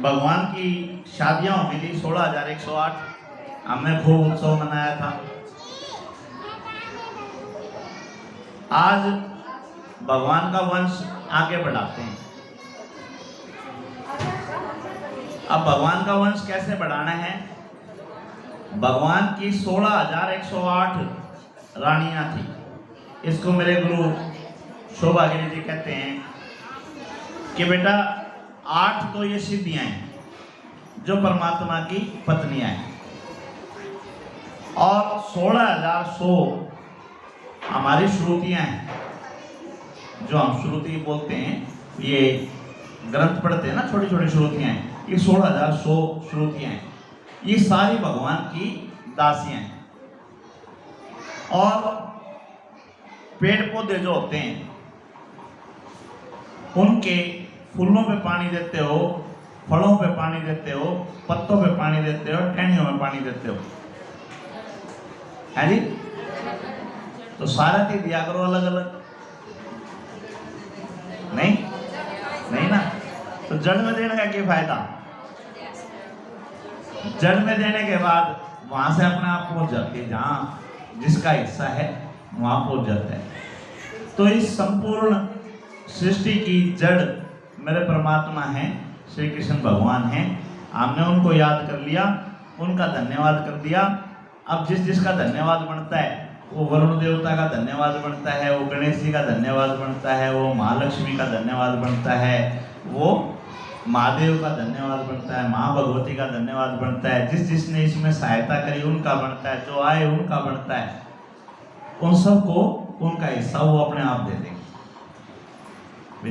भगवान की शादियां हुई थी 16,108। हमने खूब उत्सव मनाया था। आज भगवान का वंश आगे बढ़ाते हैं। अब भगवान का वंश कैसे बढ़ाना है? भगवान की 16,108 रानियां थी। इसको मेरे गुरु शोभागिरी जी कहते हैं कि बेटा 8 तो ये सिद्धियां हैं जो परमात्मा की पत्नियां हैं, और 16,100 हमारी श्रुतियां हैं। जो हम श्रुति बोलते हैं, ये ग्रंथ पढ़ते हैं ना, छोटी छोटी श्रुतियां हैं, ये 16,100 श्रुतियां हैं। ये सारी भगवान की दासियां हैं। और पेड़ पौधे जो होते हैं उनके फूलों पे पानी देते हो, फलों पे पानी देते हो, पत्तों पे पानी देते हो, टहनियों में पानी देते हो, है जी? तो सारा चीज दिया करो अलग अलग, नहीं ना? तो जड़ में देने का क्या फायदा? जड़ में देने के बाद वहां से अपने आप पहुंच जाती है, जहां जिसका हिस्सा है वहां पहुंच जाता है। तो इस संपूर्ण सृष्टि की जड़ मेरे परमात्मा हैं, श्री कृष्ण भगवान हैं। हमने उनको याद कर लिया, उनका धन्यवाद कर दिया। अब जिस जिसका धन्यवाद बनता है, वो वरुण देवता का धन्यवाद बनता है, वो गणेश जी का धन्यवाद बनता है, वो महालक्ष्मी का धन्यवाद बनता है, वो महादेव का धन्यवाद बनता है, माँ भगवती का धन्यवाद बनता है। जिस जिसने इसमें सहायता करी उनका बनता है, जो आए उनका बनता है। उन सबको उनका हिस्सा वो अपने आप दे देंगे,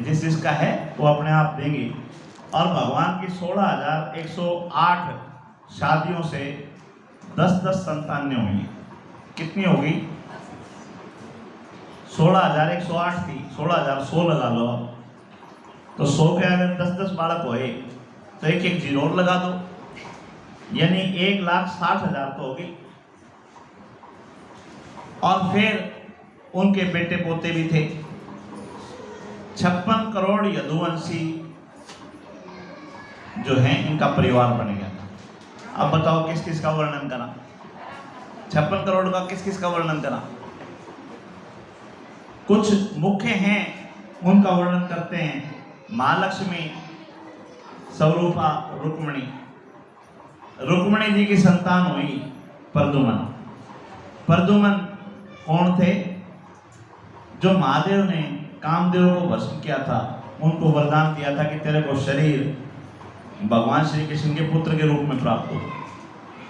जिस जिसका है वो अपने आप देंगे। और भगवान की 16,108 शादियों से 10-10 संतानें हुई। कितनी होगी? 16,108 थी, 16,100 लगा लो। तो 100 के अगर 10-10 बालक होए तो एक एक जीरो और लगा दो, यानी 1,60,000 तो होगी। और फिर उनके बेटे पोते भी थे। 56 करोड़ यदुवंशी जो हैं, इनका परिवार बन गया था। अब बताओ किस किस का वर्णन करा? 56 करोड़ का किस किस का वर्णन करा? कुछ मुख्य हैं उनका वर्णन करते हैं। महालक्ष्मी, स्वरूपा, रुक्मणी। रुक्मणी जी की संतान हुई प्रद्युमन। प्रद्युमन कौन थे? जो महादेव ने कामदेव को भस्म किया था, उनको वरदान दिया था कि तेरे को शरीर भगवान श्री कृष्ण के पुत्र के रूप में प्राप्त हो।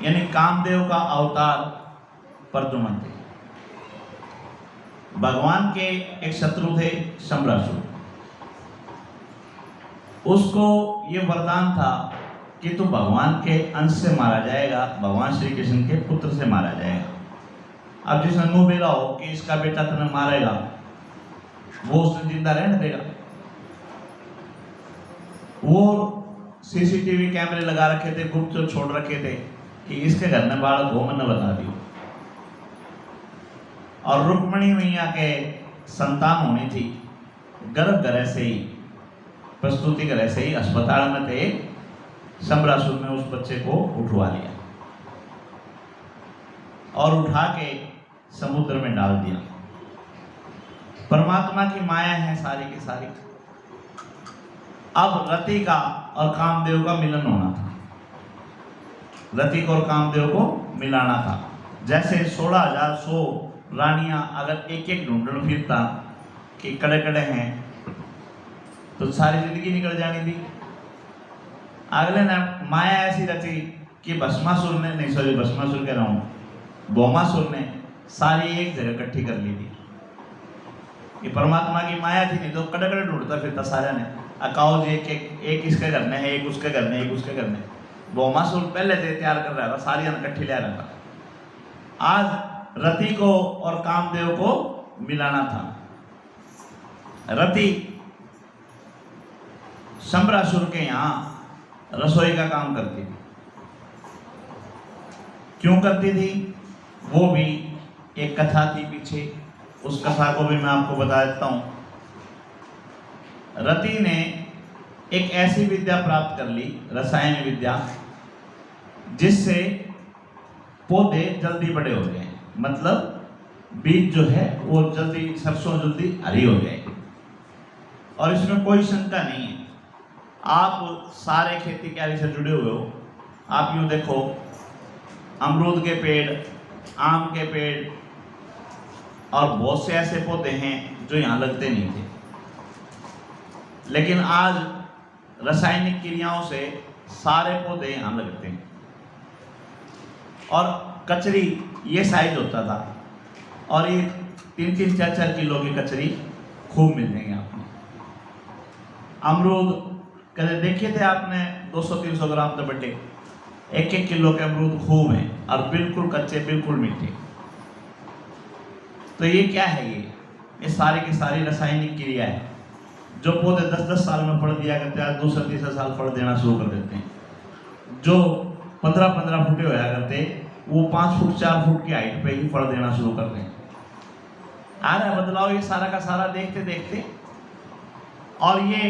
यानी कामदेव का अवतार प्रद्युमन थे। भगवान के एक शत्रु थे शंबरासुर। उसको ये वरदान था कि तू भगवान के अंश से मारा जाएगा, भगवान श्री कृष्ण के पुत्र से मारा जाएगा। अब जिसने मुंह बेला हो कि इसका बेटा तुम्हें मारेगा, वो उसने जिंदा रहने देगा? वो सीसीटीवी कैमरे लगा रखे थे, गुप्त छोड़ रखे थे कि इसके घर में बालक हो, मैंने बता दिया। और रुक्मणी मैया के संतान होनी थी, गर्भ ग्रह से ही, प्रस्तुति ग्रह से ही अस्पताल में थे। शंबरासुर ने उस बच्चे को उठवा लिया और उठा के समुद्र में डाल दिया। परमात्मा की माया है सारी की सारी। अब रति का और कामदेव का मिलन होना था। रति को और कामदेव को मिलाना था। जैसे 16,100 रानियां अगर एक एक ढूंढण फिरता कि कड़े कड़े हैं तो सारी जिंदगी निकल जानी थी। अगले ने माया ऐसी रची कि भस्मासुर ने, नहीं सॉरी भस्मासुर कह रहा हूँ, भौमासुर ने सारी एक जगह इकट्ठी कर ली थी। ये परमात्मा की माया थी, नहीं तो कड़े कड़े ढूंढता फिरता सारे ने। अकाओ जी एक इसके करने हैं, एक उसके करने, एक उसके करने। भौमासुर पहले से तैयार कर रहा था, सारी इकट्ठी ले रहा था। आज रति को और कामदेव को मिलाना था। रति शंबरासुर के यहाँ रसोई का काम करती थी। क्यों करती थी? वो भी एक कथा थी पीछे, उस कथा को भी मैं आपको बता देता हूँ। रति ने एक ऐसी विद्या प्राप्त कर ली, रसायन विद्या, जिससे पौधे जल्दी बड़े हो जाए, मतलब बीज जो है वो जल्दी, सरसों जल्दी हरी हो जाएगी। और इसमें कोई शंका नहीं है, आप सारे खेती कार्य से जुड़े हुए हो। आप यूँ देखो, अमरूद के पेड़, आम के पेड़ और बहुत से ऐसे पौधे हैं जो यहाँ लगते नहीं थे, लेकिन आज रासायनिक क्रियाओं से सारे पौधे यहाँ लगते हैं। और कचरी ये साइज होता था, और ये 3-3, 4-4 किलो की कचरी खूब मिल जाएंगे आपको। अमरूद कभी देखे थे आपने 200-300 ग्राम तो बटे, 1-1 किलो के अमरूद खूब हैं और बिल्कुल कच्चे, बिल्कुल मीठे। तो ये क्या है? ये सारी की सारी रासायनिक क्रिया है। जो पौधे 10-10 साल में फल दिया करते हैं, आज दूसरा-तीसरा साल फल देना शुरू कर देते हैं। जो 15-15 फुटे होया करते, वो 5 फुट 4 फुट की हाइट पे ही फल देना शुरू कर दें। आ रहा है बदलाव ये सारा का सारा देखते देखते। और ये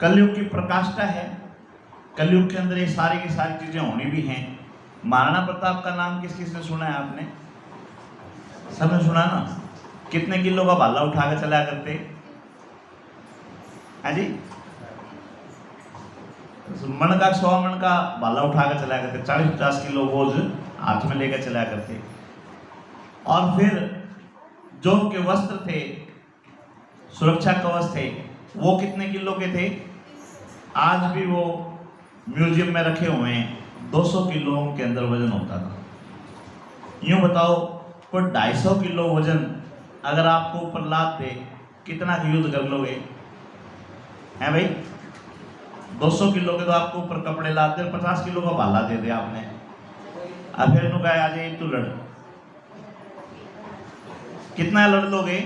कलयुग की प्रकाष्ठा है। कलयुग के अंदर ये सारी की सारी चीजें होनी भी हैं। महाराणा प्रताप का नाम किस किस ने सुना है? आपने सबने सुना ना? कितने किलो का भाला उठा के चला करते हैं जी? मन का 100 मन का भाला उठा के चला करते, 40-50 किलो बोझ हाथ में लेकर चला करते। और फिर जो उनके वस्त्र थे, सुरक्षा कवच थे, वो कितने किलो के थे? आज भी वो म्यूजियम में रखे हुए हैं। 200 किलो के अंदर वजन होता था। यूं बताओ, कोई 250 किलो वजन अगर आपको ऊपर लाद दे, कितना युद्ध कर लोगे? हैं भाई? 200 किलो के तो आपको ऊपर कपड़े लाद दे, 50 किलो का भाला दे दे आपने, अब फिर नु कहे आ जाए तू लड़, कितना लड़ लोगे?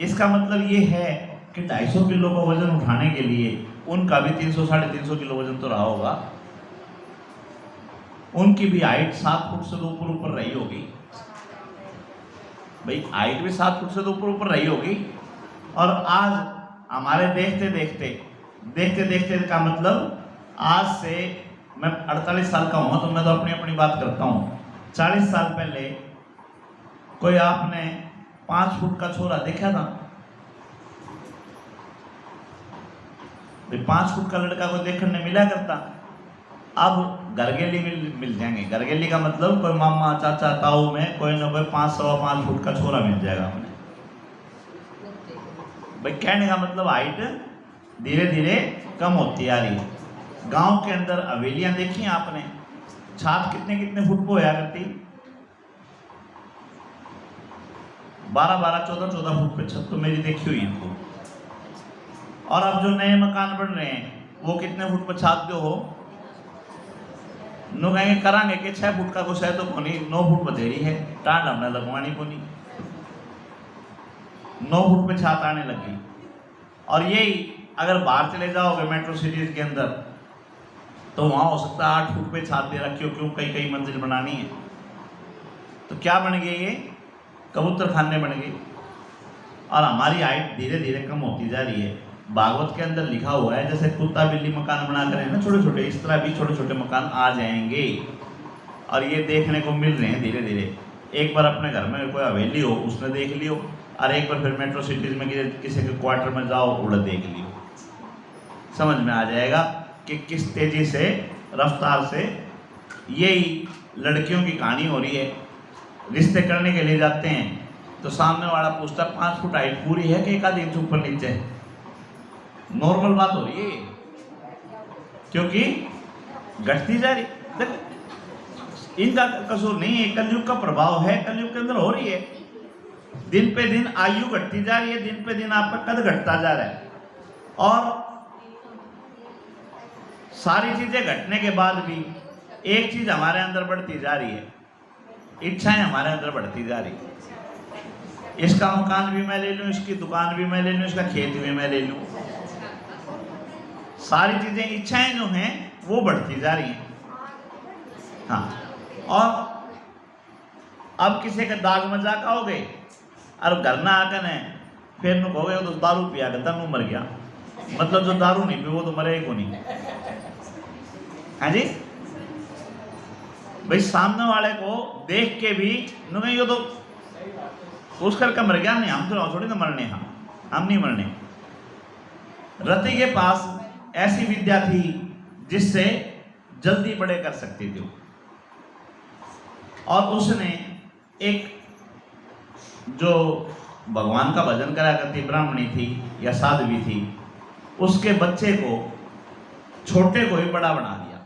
इसका मतलब ये है कि 250 किलो का वजन उठाने के लिए उनका भी 300-350 किलो वजन तो रहा होगा। उनकी भी हाइट 7 फुट से तो ऊपर रही होगी भाई, हाइट भी 7 फुट से तो ऊपर रही होगी। और आज हमारे देखते देखते का मतलब, आज से मैं 48 साल का हूँ तो मैं तो अपनी बात करता हूँ। 40 साल पहले कोई आपने 5 फुट का छोरा देखा था? 5 फुट का लड़का को देखने मिला करता। अब घरगेली मिल जाएंगे। घरगेली का मतलब कोई मामा, चाचा, ताऊ में कोई ना कोई 5-5 फुट का छोरा मिल जाएगा हमें भाई। कहने का मतलब हाइट धीरे धीरे कम होती आ रही है। गांव के अंदर हवेलियां देखी आपने, छत कितने फुट पे होया करती? 12-12, 14-14 फुट पे छत तो मेरी देखी हुई है। और अब जो नए मकान बन रहे हैं वो कितने फुट पर छत जो हो? नो कहेंगे करांगे कि 6 फुट का कुछ है तो कोनी, 9 फुट बतेरी है, टांड हमने लगवानी कोनी, 9 फुट पे छत आने लगी। और यही अगर बाहर चले जाओगे मेट्रो सिटीज के अंदर, तो वहाँ हो सकता है 8 फुट पे छत दे रखी हो, क्यों? कई मंजिल बनानी है। तो क्या बन गई? ये कबूतर खाने बन गई। और हमारी हाइट धीरे धीरे कम होती जा रही है। भागवत के अंदर लिखा हुआ है, जैसे कुत्ता बिल्ली मकान बनाकर है ना छोटे छोटे, इस तरह भी छोटे छोटे मकान आ जाएंगे। और ये देखने को मिल रहे हैं धीरे धीरे। एक बार अपने घर में कोई हवेली हो उसने देख लियो, और एक बार फिर मेट्रो सिटीज में किसी के क्वार्टर में जाओ उड़ा देख लियो। समझ में आ जाएगा कि किस तेजी से, रफ्तार से यही लड़कियों की कहानी हो रही है। रिश्ते करने के लिए जाते हैं तो सामने वाला पूछता 5 फुट हाइट पूरी है कि 1 इंच ऊपर नीचे? नॉर्मल बात हो रही है, क्योंकि घटती जा रही। देखो, इनका कसूर नहीं है, कलयुग का प्रभाव है, कलयुग के अंदर हो रही है। दिन पे दिन आयु घटती जा रही है, दिन पे दिन आपका कद घटता जा रहा है। और सारी चीजें घटने के बाद भी एक चीज हमारे अंदर बढ़ती जा रही है, इच्छाएं हमारे अंदर बढ़ती जा रही है। इसका मकान भी मैं ले लूं, इसकी दुकान भी मैं ले लूं, इसका खेत भी मैं ले लूं, सारी चीजें, इच्छाएं जो हैं वो बढ़ती जा रही हैं। हाँ, और अब किसी का दाग मजाक आओगे और घर ना आकर है, फिर नु कहोगे तो दारू पिया करता, नु मर गया। मतलब जो दारू नहीं पी वो तो मरे ही को नहीं। हाँ जी, भाई सामने वाले को देख के भी नुगे यो तो उस करके मर गया नहीं, हम तो थोड़ी ना मरने, हम नहीं मरने। रति के पास ऐसी विद्या थी जिससे जल्दी बड़े कर सकती थी, और उसने एक जो भगवान का भजन करा करती ब्राह्मणी थी या साध्वी थी, उसके बच्चे को, छोटे को ही बड़ा बना दिया,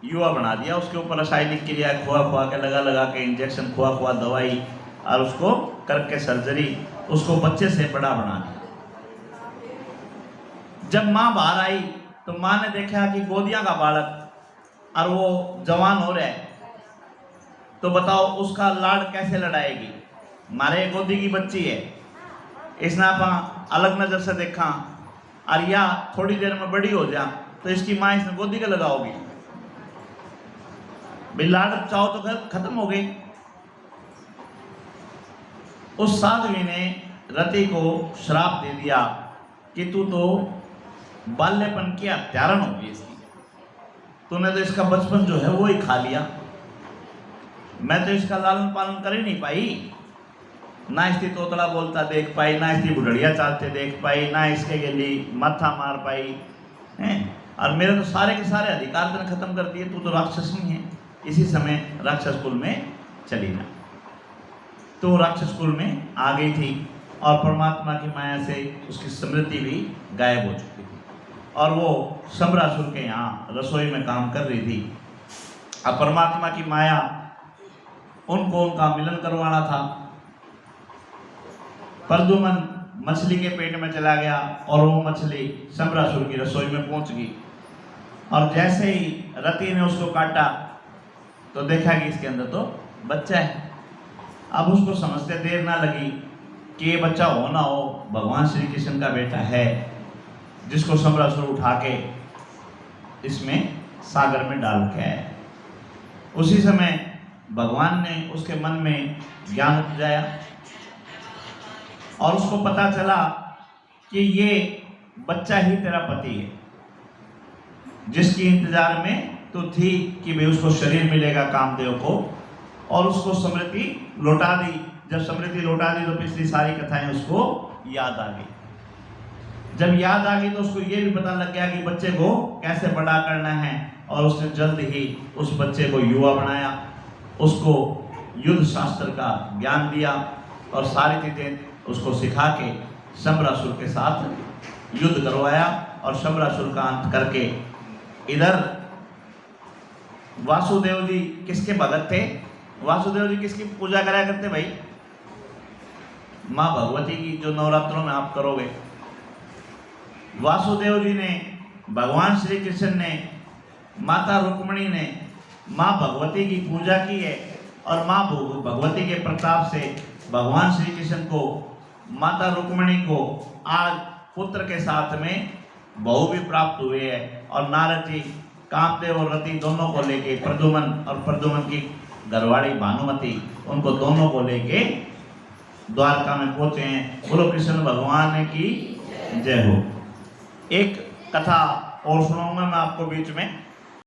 युवा बना दिया। उसके ऊपर रासायनिक क्रिया खुआ के लगा के इंजेक्शन खुआ दवाई और उसको करके सर्जरी, उसको बच्चे से बड़ा बना दिया। जब माँ बाहर आई तो माँ ने देखा कि गोदिया का बालक और वो जवान हो रहा है, तो बताओ उसका लाड कैसे लड़ाएगी। मारे गोदी की बच्ची है, इसने आप अलग नजर से देखा, और या थोड़ी देर में बड़ी हो जा तो इसकी माँ इसने गोदी के लगाओगी, भाई लाड चाहो तो खत्म हो गई। उस साध्वी ने रति को श्राप दे दिया कि तू तो बाल्यपन की हत्यारण होगी इसकी, तूने तो इसका बचपन जो है वो ही खा लिया, मैं तो इसका लालन पालन कर ही नहीं पाई, ना इसकी तोतला बोलता देख पाई, ना इसकी बुढ़िया चालते देख पाई, ना इसके गली माथा मार पाई हैं, और मेरे तो सारे के सारे अधिकार तूने खत्म कर दिए, तू तो राक्षस नहीं है। इसी समय राक्षस कुल में चली ना, तो राक्षस कुल में आ गई थी और परमात्मा की माया से उसकी स्मृति भी गायब हो चुकी थी, और वो सम्रासुर के यहाँ रसोई में काम कर रही थी। अब परमात्मा की माया उनको उनका मिलन करवाना था। प्रद्युमन मछली के पेट में चला गया और वो मछली सम्रासुर की रसोई में पहुंच गई, और जैसे ही रति ने उसको काटा तो देखा कि इसके अंदर तो बच्चा है। अब उसको समझते देर ना लगी कि ये बच्चा हो ना हो भगवान श्री कृष्ण का बेटा है, जिसको सम्रासुर उठा के इसमें सागर में डाल के आया। उसी समय भगवान ने उसके मन में ज्ञान उपजाया और उसको पता चला कि ये बच्चा ही तेरा पति है, जिसकी इंतजार में तो थी कि भाई उसको शरीर मिलेगा कामदेव को, और उसको स्मृति लौटा दी। जब स्मृति लौटा दी तो पिछली सारी कथाएं उसको याद आ गई। जब याद आ गई तो उसको ये भी पता लग गया कि बच्चे को कैसे बड़ा करना है, और उसने जल्द ही उस बच्चे को युवा बनाया, उसको युद्ध शास्त्र का ज्ञान दिया और सारी चीजें उसको सिखा के सम्रासुर के साथ युद्ध करवाया, और सम्रासुर का अंत करके इधर वासुदेव जी किसके भगत थे? वासुदेव जी किसकी पूजा करा करते भाई? माँ भगवती की, जो नवरात्रों में आप करोगे। वासुदेव जी ने, भगवान श्री कृष्ण ने, माता रुक्मिणी ने माँ भगवती की पूजा की है, और माँ भगवती के प्रताप से भगवान श्री कृष्ण को, माता रुक्मिणी को आज पुत्र के साथ में बहू भी प्राप्त हुए है। और नारद जी कामदेव और रति दोनों को लेके, प्रद्युमन और प्रद्युमन की घरवाड़ी भानुमति, उनको दोनों को लेके द्वारका में पहुंचे हैं। बोलो कृष्ण भगवान की जय हो। एक कथा और सुनाऊंगा मैं आपको बीच में।